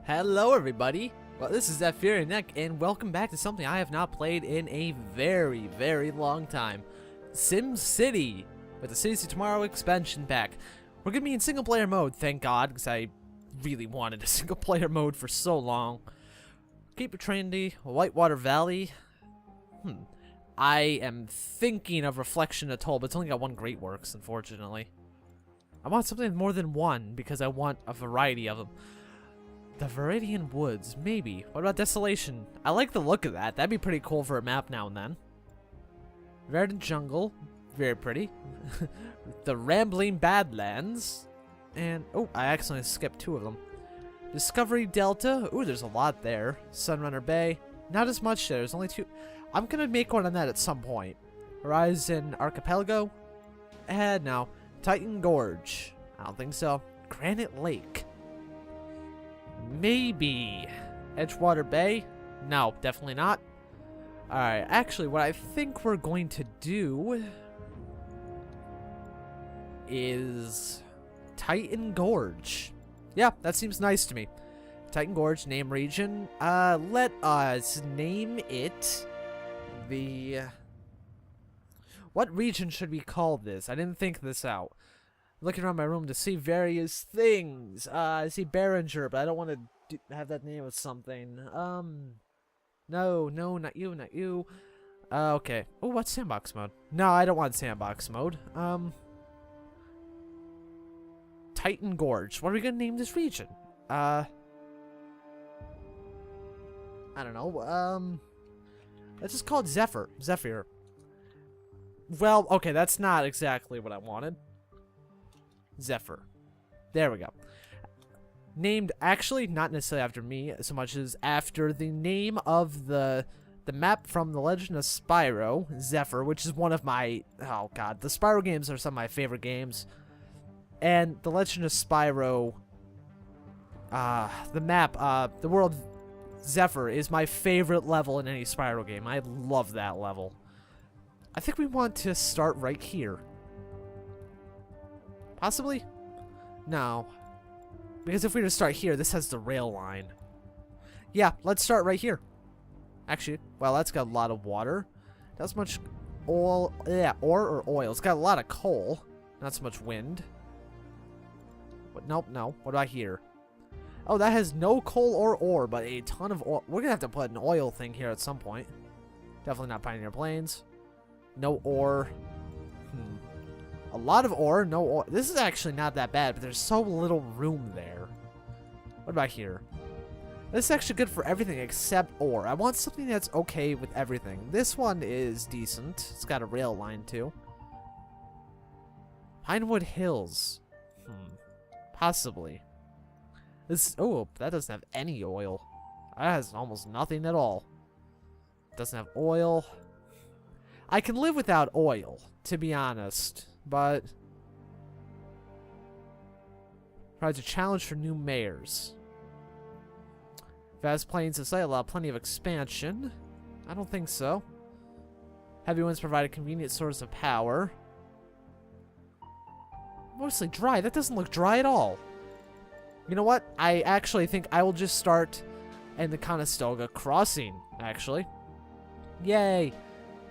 Hello everybody! Well, this is ZephyrianNick, and welcome back to something I have not played in a very, very long time. SimCity, with the Cities of Tomorrow expansion pack. We're gonna be in single player mode, thank God, because I really wanted a single player mode for so long. Keep it trendy, Whitewater Valley. I am thinking of Reflection Atoll, but it's only got one Great Works, unfortunately. I want something with more than one, because I want a variety of them. The Viridian Woods, maybe. What about Desolation? I like the look of that. That'd be pretty cool for a map now and then. Verdant Jungle, very pretty. The Rambling Badlands. And, oh, I accidentally skipped two of them. Discovery Delta. Ooh, there's a lot there. Sunrunner Bay. Not as much there. There's only two. I'm going to make one on that at some point. Horizon Archipelago. No. Titan Gorge. I don't think so. Granite Lake. Maybe Edgewater Bay? No, definitely not. Alright, actually, what I think we're going to do is Titan Gorge. Yeah, that seems nice to me. Titan Gorge, name region. Let us name it the... What region should we call this? I didn't think this out. Looking around my room to see various things. I see Behringer, but I don't want to have that name of something. No, not you, not you. Okay. Oh, what's sandbox mode? No, I don't want sandbox mode. Titan Gorge. What are we gonna name this region? I don't know. Let's just call it Zephyr. Well, okay, that's not exactly what I wanted. Zephyr. There we go. Named, actually, not necessarily after me so much as after the name of the map from The Legend of Spyro, Zephyr, which is one of my, oh god, the Spyro games are some of my favorite games. And The Legend of Spyro, the map, the world Zephyr is my favorite level in any Spyro game. I love that level. I think we want to start right here. Possibly? No. Because if we were to start here, this has the rail line. Yeah, let's start right here. Actually, well, that's got a lot of water. Not so much oil. Yeah, ore or oil. It's got a lot of coal. Not so much wind. But nope, no. What about here? Oh, that has no coal or ore, but a ton of oil. We're going to have to put an oil thing here at some point. Definitely not Pioneer Plains. No ore. A lot of ore, no ore. This is actually not that bad, but there's so little room there. What about here? This is actually good for everything except ore. I want something that's okay with everything. This one is decent. It's got a rail line too. Pinewood Hills. Possibly. This, oh, that doesn't have any oil. That has almost nothing at all. Doesn't have oil. I can live without oil, to be honest. But provides a challenge for new mayors. Vast plains society allow plenty of expansion. I don't think so. Heavy winds provide a convenient source of power. Mostly dry. That doesn't look dry at all. You know what? I actually think I will just start in the Conestoga Crossing, actually. Yay!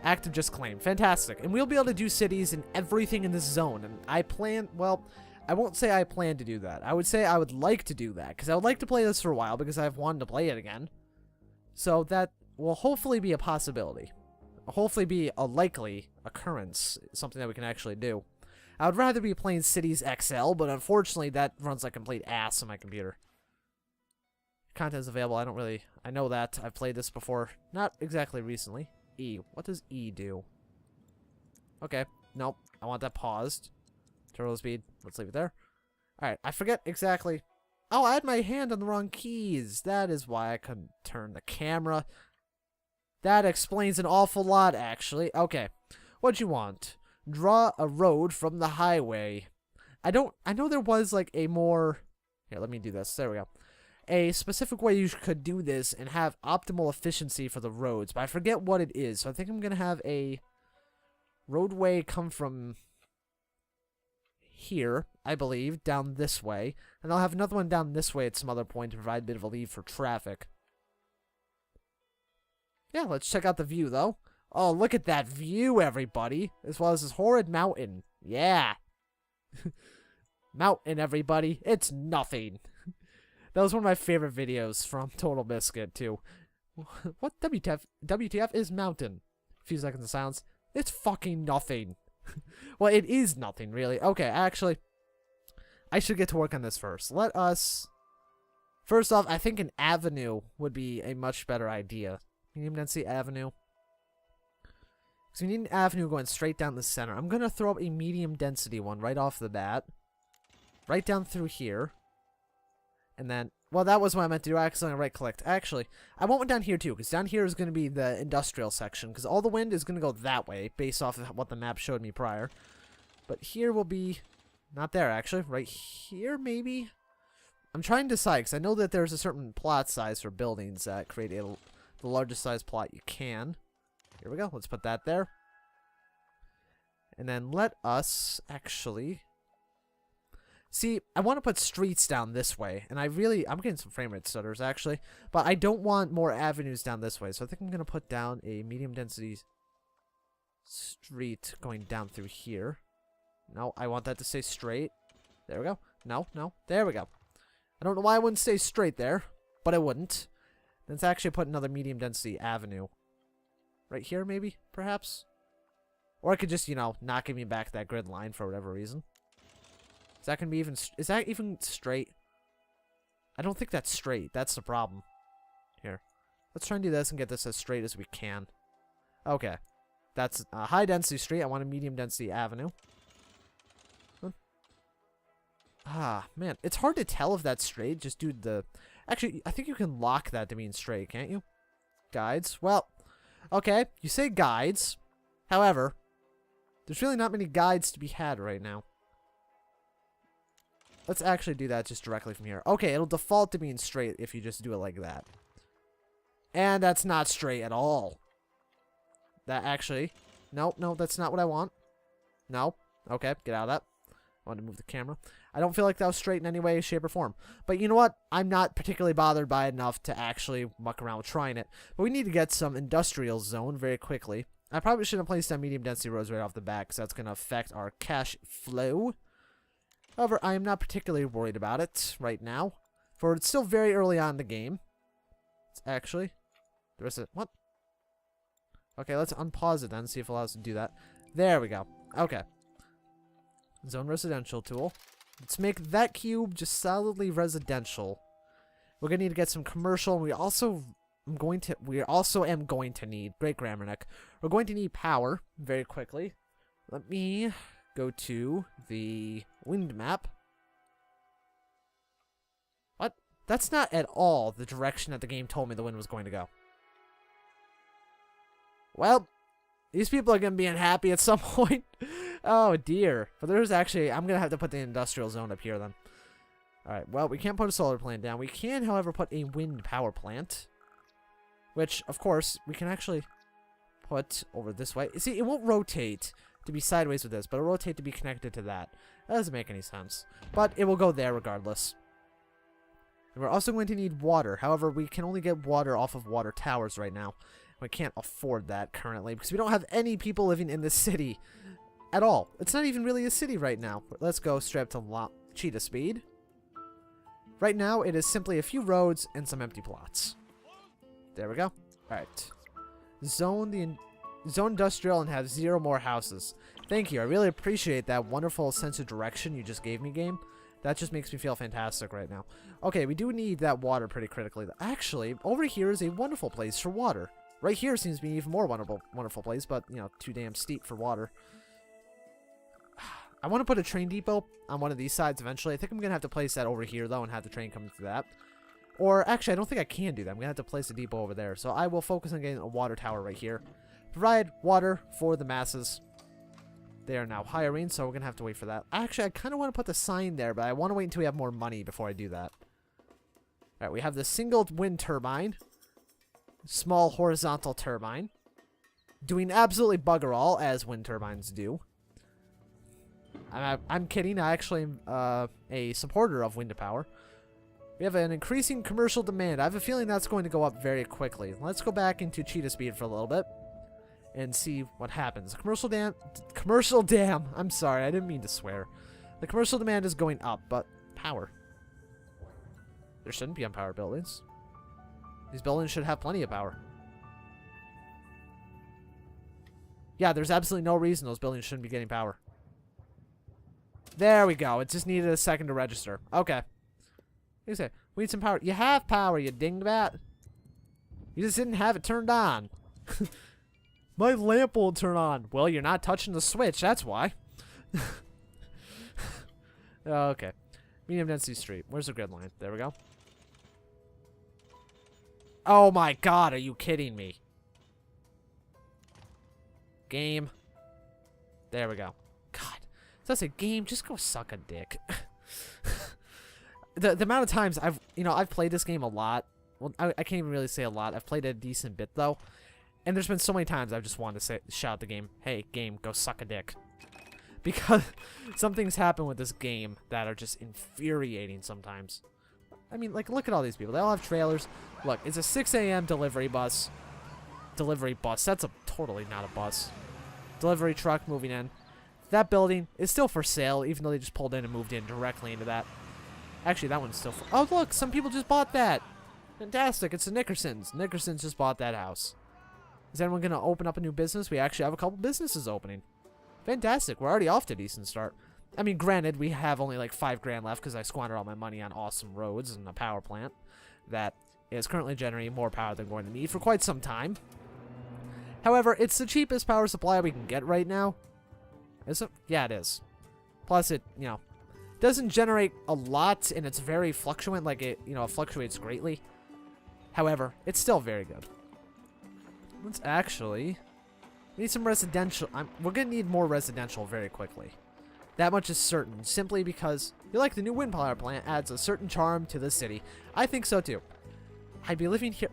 Active just claimed. Fantastic. And we'll be able to do cities and everything in this zone. And I plan, well, I won't say I plan to do that. I would say I would like to do that. Because I would like to play this for a while because I've wanted to play it again. So that will hopefully be a possibility. Hopefully be a likely occurrence. Something that we can actually do. I would rather be playing Cities XL, but unfortunately that runs like complete ass on my computer. Content is available. I know that. I've played this before. Not exactly recently. E. What does E do? Okay. Nope. I want that paused. Turtle speed. Let's leave it there. Alright. I forget exactly. Oh, I had my hand on the wrong keys. That is why I couldn't turn the camera. That explains an awful lot, actually. Okay. What'd you want? Draw a road from the highway. I know there was like a more... Here, let me do this. There we go. A specific way you could do this and have optimal efficiency for the roads, but I forget what it is. So I think I'm going to have a roadway come from here, I believe, down this way. And I'll have another one down this way at some other point to provide a bit of a lead for traffic. Yeah, let's check out the view, though. Oh, look at that view, everybody. As well as this horrid mountain. Yeah. Mountain, everybody. It's nothing. That was one of my favorite videos from Total Biscuit, too. What WTF is mountain? A few seconds of silence. It's fucking nothing. Well, it is nothing, really. Okay, actually, I should get to work on this first. Let us... First off, I think an avenue would be a much better idea. Medium density avenue. So we need an avenue going straight down the center. I'm going to throw up a medium density one right off the bat. Right down through here. And then... Well, that was what I meant to do. I accidentally right-clicked. Actually, I want one down here, too, because down here is going to be the industrial section, because all the wind is going to go that way, based off of what the map showed me prior. But here will be... Not there, actually. Right here, maybe? I'm trying to decide, because I know that there's a certain plot size for buildings that create the largest size plot you can. Here we go. Let's put that there. And then let us, actually... See, I want to put streets down this way, and I'm getting some frame rate stutters, actually, but I don't want more avenues down this way, so I think I'm going to put down a medium density street going down through here. No, I want that to stay straight. There we go. No, there we go. I don't know why I wouldn't stay straight there, but I wouldn't. Let's actually put another medium density avenue. Right here, maybe, perhaps? Or I could just, not give me back that grid line for whatever reason. Is that gonna be is that even straight? I don't think that's straight. That's the problem. Here. Let's try and do this and get this as straight as we can. Okay. That's a high density street. I want a medium density avenue. Ah, man. It's hard to tell if that's straight. Just do the... Actually, I think you can lock that to being straight, can't you? Guides. Well, okay. You say guides. However, there's really not many guides to be had right now. Let's actually do that just directly from here. Okay, it'll default to being straight if you just do it like that. And that's not straight at all. That actually... No, that's not what I want. No. Okay, get out of that. I wanted to move the camera. I don't feel like that was straight in any way, shape, or form. But you know what? I'm not particularly bothered by it enough to actually muck around with trying it. But we need to get some industrial zone very quickly. I probably should have placed down medium density roads right off the bat, because that's going to affect our cash flow. However, I am not particularly worried about it right now, for it's still very early on in the game. It's actually... The rest of it... What? Okay, let's unpause it then, see if it allows us to do that. There we go. Okay. Zone residential tool. Let's make that cube just solidly residential. We're going to need to get some commercial, and we also am going to need... Great grammar, Nick. We're going to need power very quickly. Let me... go to the wind map. What? That's not at all the direction that the game told me the wind was going to go. Well, these people are going to be unhappy at some point. Oh, dear. But there's actually... I'm going to have to put the industrial zone up here, then. Alright, well, we can't put a solar plant down. We can, however, put a wind power plant. Which, of course, we can actually put over this way. See, it won't rotate to be sideways with this, but it'll rotate to be connected to that. That doesn't make any sense. But it will go there regardless. And we're also going to need water. However, we can only get water off of water towers right now. We can't afford that currently because we don't have any people living in this city at all. It's not even really a city right now. Let's go straight up to cheetah speed. Right now, it is simply a few roads and some empty plots. There we go. Alright. Zone industrial and have 0 more houses. Thank you. I really appreciate that wonderful sense of direction you just gave me, game. That just makes me feel fantastic right now. Okay, we do need that water pretty critically. Actually, over here is a wonderful place for water. Right here seems to be an even more wonderful place, but, too damn steep for water. I want to put a train depot on one of these sides eventually. I think I'm going to have to place that over here, though, and have the train come through that. Or, actually, I don't think I can do that. I'm going to have to place a depot over there. So I will focus on getting a water tower right here. Provide water for the masses. They are now hiring, so we're going to have to wait for that. Actually, I kind of want to put the sign there, but I want to wait until we have more money before I do that. Alright, we have the single wind turbine. Small horizontal turbine. Doing absolutely bugger all, as wind turbines do. I'm kidding. I actually am a supporter of wind power. We have an increasing commercial demand. I have a feeling that's going to go up very quickly. Let's go back into cheetah speed for a little bit and see what happens. Commercial dam. I'm sorry, I didn't mean to swear. The commercial demand is going up, but power. There shouldn't be unpowered buildings. These buildings should have plenty of power. Yeah, there's absolutely no reason those buildings shouldn't be getting power. There we go. It just needed a second to register. Okay. You say, we need some power. You have power, you dingbat. You just didn't have it turned on. My lamp won't turn on. Well, you're not touching the switch, that's why. Okay. Medium density street. Where's the grid line? There we go. Oh my god, are you kidding me? Game. There we go. God. That's a game. Just go suck a dick. The amount of times I've played this game a lot. Well, I can't even really say a lot. I've played it a decent bit though. And there's been so many times I've just wanted to shout at the game, hey, game, go suck a dick. Because some things happen with this game that are just infuriating sometimes. I mean, like, look at all these people. They all have trailers. Look, it's a 6 a.m. delivery bus. Delivery bus. That's totally not a bus. Delivery truck moving in. That building is still for sale, even though they just pulled in and moved in directly into that. Actually, that one's still for... Oh, look, some people just bought that. Fantastic. It's the Nickersons. Nickersons just bought that house. Is anyone going to open up a new business? We actually have a couple businesses opening. Fantastic. We're already off to a decent start. I mean, granted, we have only like $5 grand left because I squandered all my money on awesome roads and a power plant that is currently generating more power than we're going to need for quite some time. However, it's the cheapest power supply we can get right now. Is it? Yeah, it is. Plus, it, doesn't generate a lot, and it's very fluctuant. Like, it fluctuates greatly. However, it's still very good. Let's actually... We need some residential. We're going to need more residential very quickly. That much is certain, simply because the new wind power plant adds a certain charm to the city. I think so, too. I'd be living here...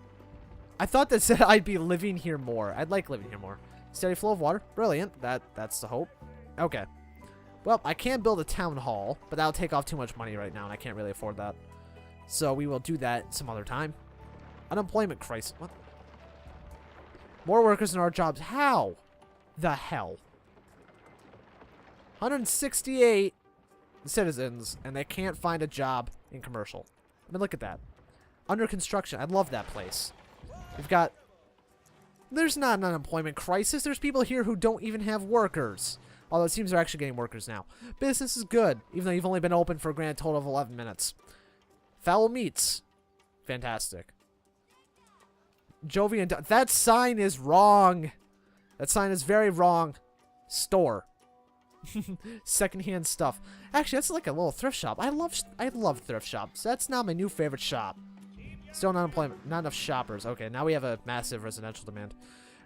I thought that said I'd be living here more. I'd like living here more. Steady flow of water. Brilliant. That's the hope. Okay. Well, I can build a town hall, but that'll take off too much money right now, and I can't really afford that. So we will do that some other time. Unemployment crisis. What? More workers in our jobs. How the hell? 168 citizens, and they can't find a job in commercial. I mean, look at that. Under construction. I love that place. We've got... There's not an unemployment crisis. There's people here who don't even have workers. Although it seems they're actually getting workers now. Business is good, even though you've only been open for a grand total of 11 minutes. Foul meats. Fantastic. Jovi and... That sign is wrong. That sign is very wrong. Store. Secondhand stuff. Actually, that's like a little thrift shop. I love thrift shops. That's not my new favorite shop. Still not unemployment. Not enough shoppers. Okay, now we have a massive residential demand.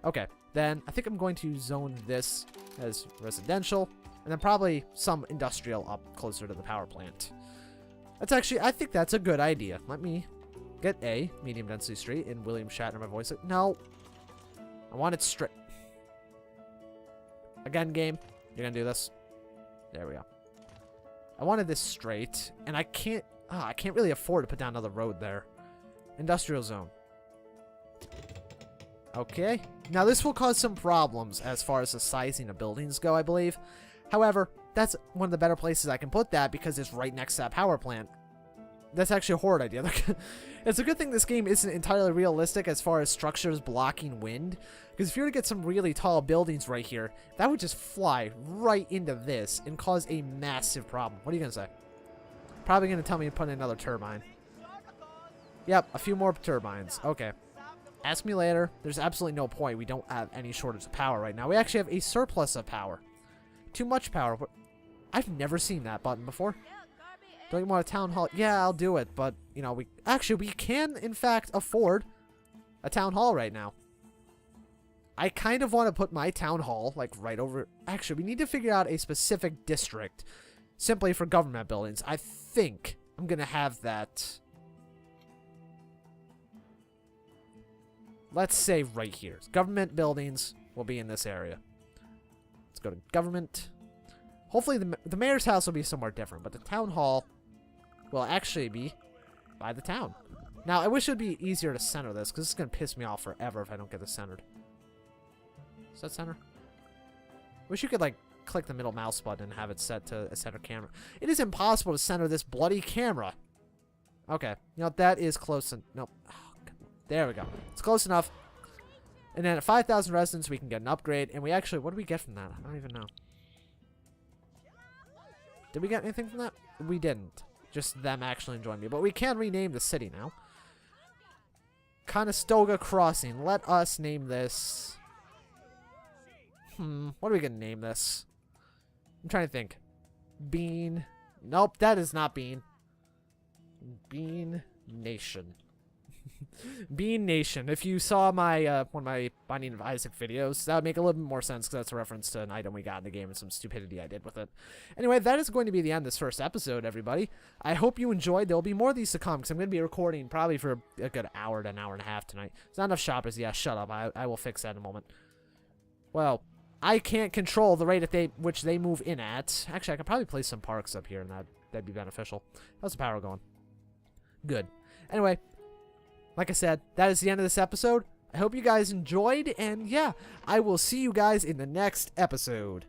Okay, then I think I'm going to zone this as residential, and then probably some industrial up closer to the power plant. That's actually, I think that's a good idea. Let me get a medium density street in William Shatner, my voice. No, I want it straight. Again, game, you're gonna do this. There we go. I wanted this straight, and I can't really afford to put down another road there. Industrial zone. Okay. Now, this will cause some problems as far as the sizing of buildings go, I believe. However, that's one of the better places I can put that because it's right next to that power plant. That's actually a horrid idea. It's a good thing this game isn't entirely realistic as far as structures blocking wind. Because if you were to get some really tall buildings right here, that would just fly right into this and cause a massive problem. What are you going to say? Probably going to tell me to put in another turbine. Yep, a few more turbines. Okay. Ask me later. There's absolutely no point. We don't have any shortage of power right now. We actually have a surplus of power. Too much power. I've never seen that button before. Don't you want a town hall? Yeah, I'll do it. But, we can, in fact, afford a town hall right now. I kind of want to put my town hall, like, right over... Actually, we need to figure out a specific district simply for government buildings. I think I'm going to have that... Let's say right here. Government buildings will be in this area. Let's go to government. Hopefully the mayor's house will be somewhere different, but the town hall will actually be by the town. Now, I wish it would be easier to center this, because it's going to piss me off forever if I don't get this centered. Is that center? Wish you could, like, click the middle mouse button and have it set to a center camera. It is impossible to center this bloody camera. Okay. You know, that is close. Nope. Oh, there we go. It's close enough. And then at 5,000 residents, we can get an upgrade. And we actually, what do we get from that? I don't even know. Did we get anything from that? We didn't. Just them actually enjoying me. But we can rename the city now. Conestoga Crossing. Let us name this. What are we going to name this? I'm trying to think. Bean. Nope, that is not Bean. Bean Nation. Bean Nation. If you saw my one of my Binding of Isaac videos, that would make a little bit more sense because that's a reference to an item we got in the game and some stupidity I did with it. Anyway, that is going to be the end of this first episode, everybody. I hope you enjoyed. There will be more of these to come because I'm going to be recording probably for a good hour to an hour and a half tonight. There's not enough shoppers. Yeah, shut up. I will fix that in a moment. Well, I can't control the rate at which they move in at. Actually, I could probably place some parks up here and that'd be beneficial. How's the power going? Good. Anyway, like I said, that is the end of this episode. I hope you guys enjoyed, and yeah, I will see you guys in the next episode.